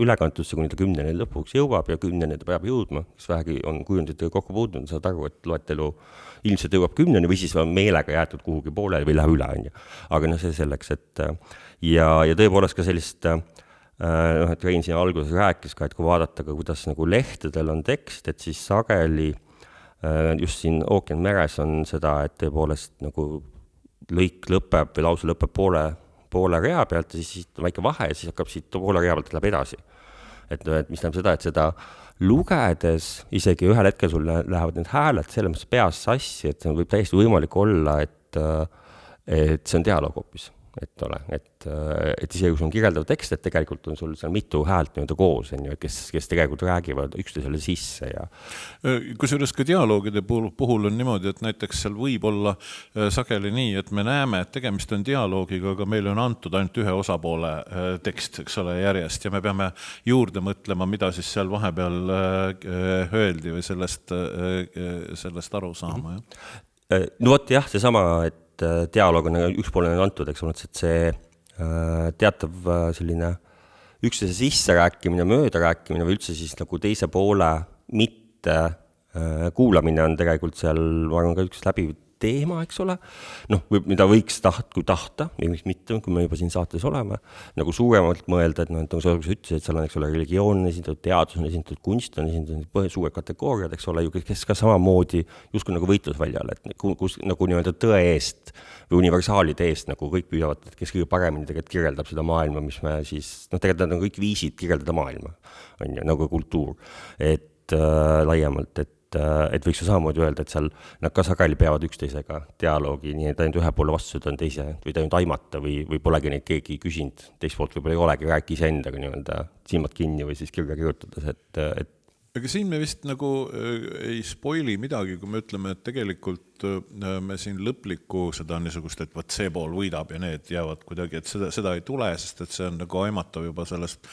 ülekantusse, kuni ta 10 lõpuks jõuab ja 10 ta peab jõudma, kes vähegi on kujunditega kokku puutunud, saad aru, et loetelu ilmselt jõuab 10 või siis on meelega jäetud kuhugi pooleli või läheb üle, on ju. Aga see selleks, et ja tõepoolest ka sellist et Rein siin alguses rääkis ka, et kui vaadata ka, kuidas nagu lehtedel on tekst, et siis sageli just siin Ookean meres on seda, et tõepoolest nagu lõik lõpeb või lause lõpeb poole rea pealt ja siis on väike vahe ja siis hakkab siit poole rea pealt läheb edasi. Et mis tähendab seda, et seda lugedes isegi ühel hetkel sul lähevad need hääled selles mõttes peas sassi, et see võib täiesti võimalik olla, et see on dialoog hoopis. Et ole, et isegi kui sul on kirjeldav tekst, et tegelikult on sul seal mitu häält nii-öelda koos, kes tegelikult räägivad üksteisele sisse. Ja kusjuures ka dialoogide puhul on niimoodi, et näiteks seal võib olla sageli nii, et me näeme, et tegemist on dialoogiga, aga meile on antud ainult ühe osapoole tekst, eks ole, järjest ja me peame juurde mõtlema, mida siis seal vahepeal öeldi või sellest aru saama. No vot jah, see sama, et dialoog on üks poole antud, eks ole, et see teatav selline üksteise sisse rääkimine, mööda rääkimine või üldse siis nagu teise poole mitte kuulamine on tegelikult seal, ma arvan, ka üks läbiv teema, eks ole, mida võiks tahta, või miks mitte, kui me juba siin saates oleme, nagu suuremalt mõelda, et nagu sa ütlesid, et seal on, eks ole, religioon on esindatud, teadus on esindatud, kunst on esindatud, suured kategooriad, eks ole, kes ka samamoodi justkui nagu võitlusväljal, et kus nagu nii-öelda tõe eest või universaalide eest nagu kõik püüavad, kes kõige paremini tegelikult kirjeldab seda maailma, mis me siis, tegelikult on kõik viisid kirjeldada maailma, on ju, nagu kultuur, et laiemalt, et võiks ju samamoodi öelda, et seal nad ka sageli peavad üksteisega dialoogi, nii et ainult ühe poole vastused on teise või ta ainult aimata või polegi neid keegi küsinud, teist poolt võib-olla ei olegi, rääki ise endaga nii-öelda silmad kinni või siis kirja kirjutades, et aga siin me vist nagu ei spoili midagi, kui me ütleme, et tegelikult me siin lõplikku seda niisugust, et võt see pool võidab ja need jäävad kuidagi, et seda ei tule, sest et see on nagu aimatav juba sellest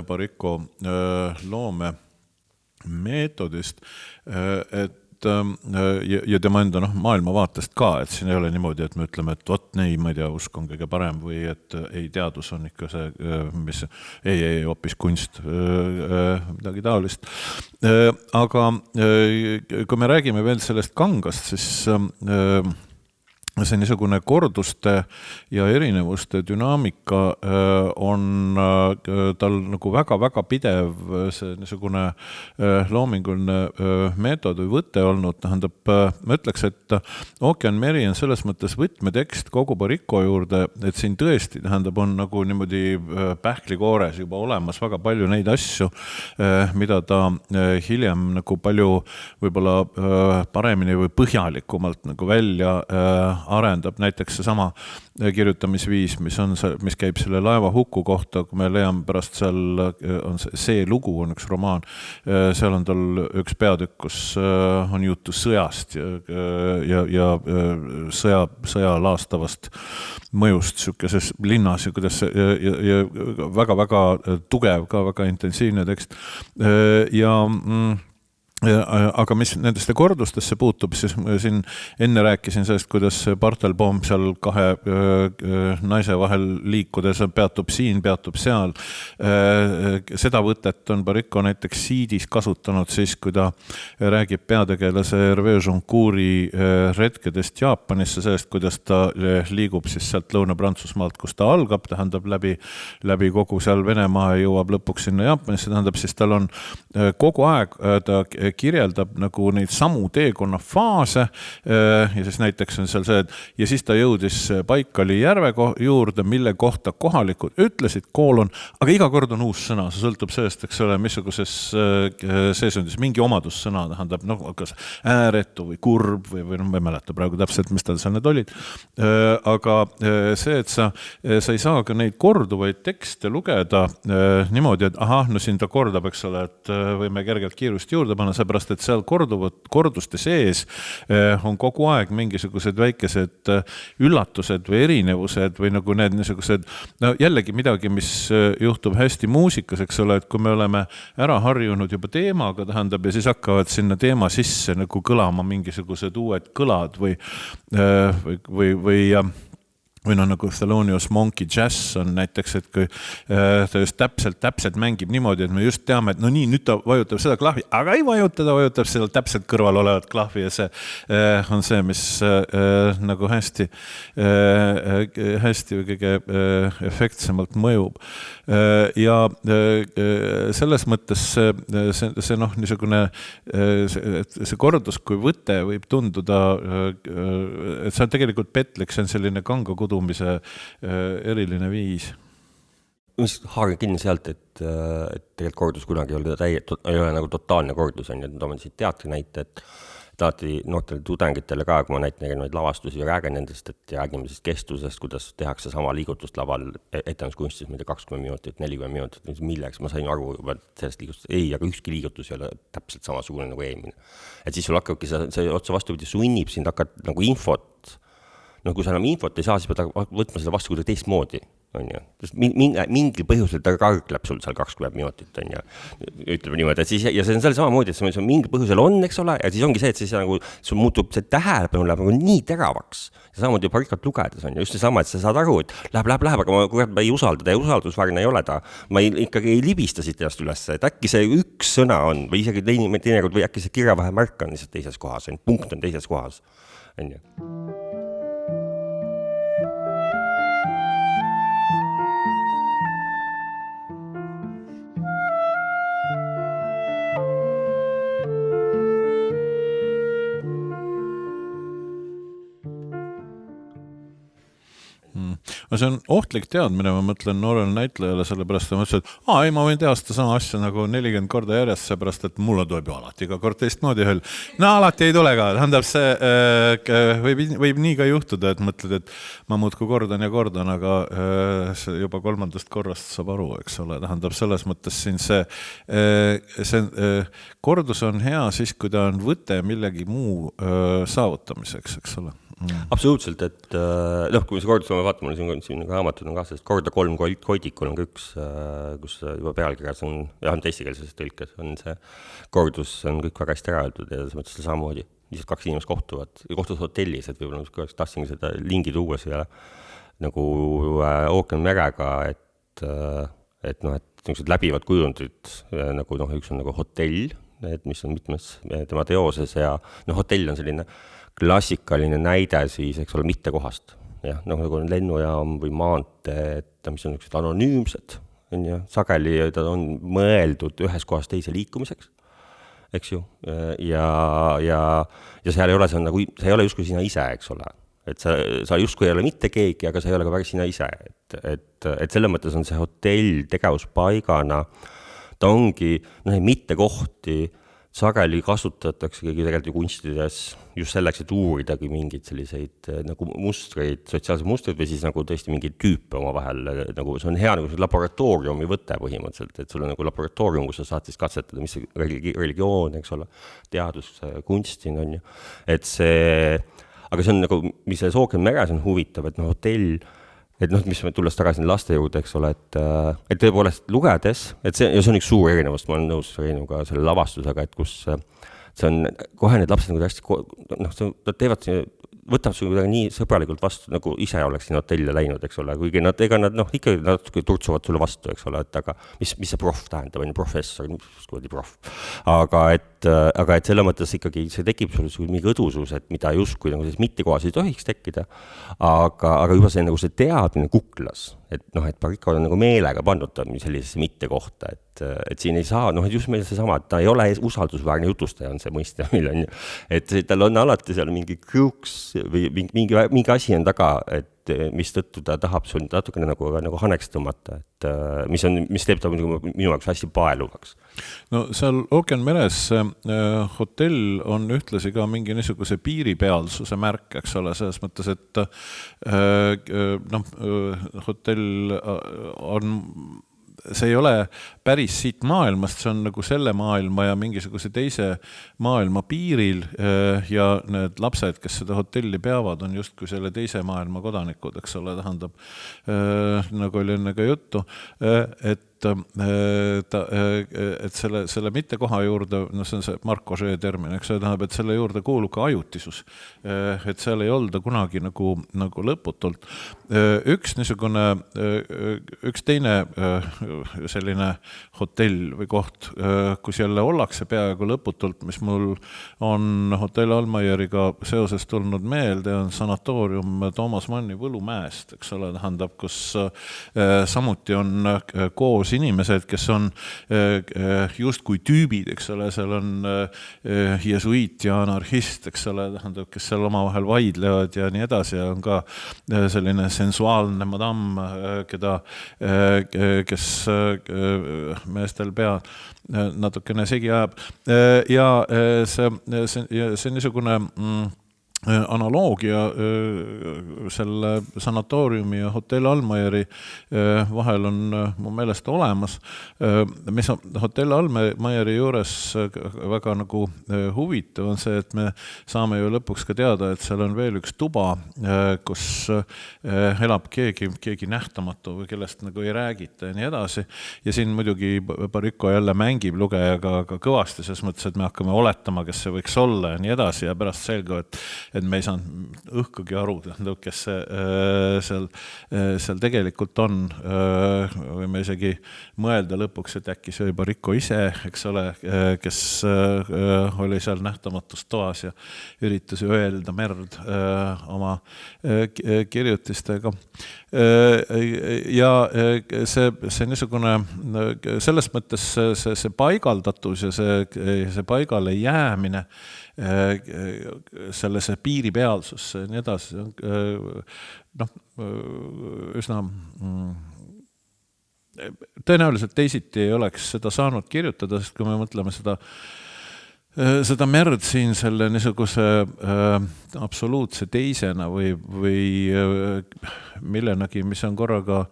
Baricco loome meetodist, et ja tema enda maailmavaatest ka, et siin ei ole niimoodi, et me ütleme, et vot nei, ma ei tea, usk on kõige parem või et ei, teadus on ikka see, mis ei, hoopis kunst, midagi taolist. Aga kui me räägime veel sellest kangast, siis see niisugune korduste ja erinevuste dünaamika on tal nagu väga-väga pidev see niisugune loominguline meetod või võte olnud. Tähendab, ma ütleks, et Ookean meri on selles mõttes võtmetekst kogu Baricco juurde, et siin tõesti tähendab, on nagu niimoodi pähklikoores juba olemas väga palju neid asju, mida ta hiljem nagu palju võib-olla paremini või põhjalikumalt nagu välja arendab, näiteks see sama kirjutamisviis, mis käib selle laeva huku kohta, kui me leiame pärast seal on see lugu on üks romaan, seal on tal üks peatükk, kus on juttu sõjast ja sõja laastavast mõjust siukeses linnas ja kuidas ja väga-väga tugev, ka väga intensiivne tekst aga mis nendeste kordustesse puutub, siis siin enne rääkisin sellest, kuidas Bartelbaum seal kahe naise vahel liikudes peatub siin, peatub seal. Seda võtet on Baricco näiteks Siidis kasutanud siis, kui ta räägib peategelase Hervé Joncourt'i retkedest Jaapanisse, sellest, kuidas ta liigub siis sealt Lõuna-Prantsusmaalt, kus ta algab, tähendab läbi kogu seal Venemaa jõuab lõpuks sinna Jaapanisse, tähendab siis tal on kogu aeg ta kirjeldab nagu neid samu teekonna faase ja siis näiteks on seal see, et ja siis ta jõudis Baikali järve juurde, mille kohta kohalikud ütlesid aga iga kord on uus sõna, see sõltub sellest, eks ole, missuguses seesundis mingi omadussõna tähendab, kas ääretu või kurb või ma ei mäleta praegu täpselt, mis tal seal need olid. Aga see, et sa ei saa ka neid korduvaid tekste lugeda niimoodi, et no siin ta kordab, eks ole, et võime kergelt kiirust juurde panna, seepärast, et seal korduste sees on kogu aeg mingisugused väikesed üllatused või erinevused või nagu need niisugused, jällegi midagi, mis juhtub hästi muusikas, eks ole, et kui me oleme ära harjunud juba teemaga, tähendab, ja siis hakkavad sinna teema sisse nagu kõlama mingisugused uued kõlad või nagu Thelonious Monkey Jazz on näiteks, et kui ta just täpselt mängib niimoodi, et me just teame, et no nii, nüüd ta vajutab seda klahvi, aga ei vajuta, ta vajutab seda täpselt kõrval olevat klahvi ja see on see, mis nagu hästi või kõige efektsemalt mõjub. Ja selles mõttes see niisugune see kordus kui võte võib tunduda, et see on tegelikult petlik, see on selline kangakudu eriline viis. Mis haaran kinni sealt, et tegelikult kordus kunagi ei ole nagu totaalne kordus, on ju, et toome siit teatri näite, et alati noortele tudengitele ka, kui ma näitan erinevaid lavastusi ja räägin nendest, et räägime siis kestusest, kuidas tehakse sama liigutust laval etenduskunstis, mida 20 minutit, 40 minutit, milleks ma sain aru juba sellest liigutust, aga ükski liigutus ei ole täpselt samasugune nagu eelmine. Et siis sul hakkabki see otsa vastupidi sunnib sind hakkad nagu infot, kui sa enam infot ei saa, siis pead võtma seda vastu kuidagi teistmoodi, on ju. Mingil põhjusel ta karkleb sul seal 20 minutit, on ju. Ütleme niimoodi, et siis, ja see on seal samamoodi, et see mingil põhjusel on, eks ole, ja siis ongi see, et siis nagu, sul muutub see tähelepanu läheb nagu nii teravaks. Ja samamoodi Barikat lugedes on ju, just see sama, et sa saad aru, et läheb, aga ma ei usalda ja usaldusväärne ei ole ta. Ma ikkagi ei libista siit ennast üles, et äkki see üks sõna on, või isegi teinekord, või äkki see kirjavahe märk on lihtsalt teises kohas, punkt on teises kohas, on ju. See on ohtlik teadmine, ma mõtlen noorele näitlejale, sellepärast et ma ütlesin, et ma võin teha seda sama asja nagu 40 korda järjest, seepärast et mulle tuleb ju alati iga kord teistmoodi ühel. No alati ei tule ka, tähendab see võib nii ka juhtuda, et mõtled, et ma muudku kordan, aga see juba 3. korrast saab aru, eks ole, tähendab selles mõttes siin see kordus on hea siis, kui ta on võte millegi muu saavutamiseks, eks ole. Absoluutselt, et kui me see kordus vaatame, siin raamatud on ka sellest korda 3 koidikul on ka üks, kus juba pealkirjas on, eestikeelses tõlkes on see kordus, on kõik väga hästi ära öeldud ja see mõttes samamoodi. Lihtsalt 2 inimest kohtuvad hotellis, et võib-olla tahtsingi seda lingi tuua siia nagu ookeanmerega, et niisugused läbivad kujundid, nagu üks on nagu hotell, mis on mitmes tema teoses ja hotell on selline klassikaline näide siis, eks ole, mitte kohast. Ja, nagu on lennujaam või maantee, mis on niisugused anonüümsed. Sageli ta on mõeldud ühes kohas teise liikumiseks, eks ju. Ja seal ei ole, see ei ole justkui sina ise, eks ole. Et sa justkui ei ole mitte keegi, aga sa ei ole ka väga sina ise. Et selle mõttes on see hotell tegevuspaigana, ta ongi mitte kohti, sageli kasutatakse tegelikult kunstides just selleks, et uuridagi mingeid selliseid nagu mustreid, sotsiaalseid mustreid või siis nagu tõesti mingeid tüüpe oma vahel, nagu see on hea nagu see laboratooriumi võte põhimõtteliselt, et sul on nagu laboratoorium, kus sa saad siis katsetada, mis see religioon, eks ole, teadus, kunstin on ju, et see, aga see on nagu, mis selles ookeanmeres on huvitav, et hotell, et mis me tulles tagasi laste juurde, eks ole, et tõepoolest lugedes, et see on üks suur erinevus, ma olen nõus Reinuga selle lavastusega, et kus see on kohe need lapsed nagu hästi, nad teevad, võtavad sul kuidagi nii sõbralikult vastu, nagu ise oleks siin hotelle läinud, eks ole, kuigi nad ikka natuke turtsuvad sulle vastu, eks ole, et aga mis see prof tähendab, on professor, prof. Aga et aga et selle mõttes ikkagi see tekib sul mingi õdusus, et mida justkui nagu selles mittekohas ei tohiks tekkida, aga juba see nagu see teadmine kuklas, et noh, et Baricco on nagu meelega pandud ta sellisesse mittekohta, et siin ei saa, noh, et just meil seesama, et ta ei ole usaldusväärne jutustaja on see mõiste, meil on ju, et tal on alati seal mingi krõuks või mingi asi on taga, et mis tõttu ta tahab sul natukene nagu haneks tõmmata, et mis teeb ta minu jaoks hästi paeluvaks. No seal ookeanmeres hotell on ühtlasi ka mingi niisuguse piiripealsuse märk, eks ole, selles mõttes, et hotell on see ei ole päris siit maailmast, see on nagu selle maailma ja mingisuguse teise maailma piiril ja need lapsed, kes seda hotelli peavad, on justkui selle teise maailma kodanikud, eks ole, tähendab, nagu oli enne ka juttu, et selle mittekoha juurde, no see on see Marc Auger termin, eks see tähendab, et selle juurde kuulub ka ajutisus, et seal ei olda kunagi nagu lõputult. Üks teine selline hotell või koht, kus jälle ollakse peaaegu lõputult, mis mul on hotell Almaieriga seoses tulnud meelde, on sanatoorium Toomas Manni Võlumäest, eks ole, tähendab, kus samuti on koos inimesed, kes on justkui tüübid, eks ole, seal on jesuiit ja anarhist, eks ole, tähendab, kes seal omavahel vaidlevad ja nii edasi, ja on ka selline sensuaalne madame, kes meestel pea natukene segi ajab. Ja see niisugune analoogia selle sanatooriumi ja hotell Almaieri vahel on mu meelest olemas, mis on hotell Almaieri juures väga nagu huvitav on see, et me saame ju lõpuks ka teada, et seal on veel üks tuba, kus elab keegi nähtamatu või kellest nagu ei räägita ja nii edasi, ja siin muidugi Baricco jälle mängib lugejaga kõvasti, selles mõttes, et me hakkame oletama, kes see võiks olla ja nii edasi, ja pärast selgu, et me ei saanud õhkugi aru, kes seal tegelikult on. Võime isegi mõelda lõpuks, et äkki see oli Baricco ise, eks ole, kes oli seal nähtamatus toas ja üritas öelda merd oma kirjutistega. Ja see niisugune, selles mõttes see paigaldatus ja see paigale jäämine, selle see piiripealsus ja nii edasi, üsna tõenäoliselt teisiti ei oleks seda saanud kirjutada, sest kui me mõtleme seda merd siin selle niisuguse absoluutse teisena või millenagi, mis on korraga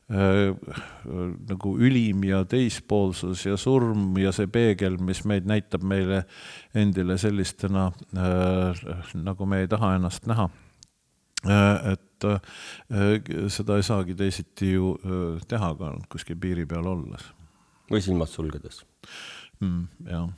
nagu ülim ja teispoolsus ja surm ja see peegel, mis meid näitab meile endile sellistena, nagu me ei taha ennast näha. Et seda ei saagi teisiti ju teha ka kuskil piiri peal olles. Või silmad sulgedes. Jah.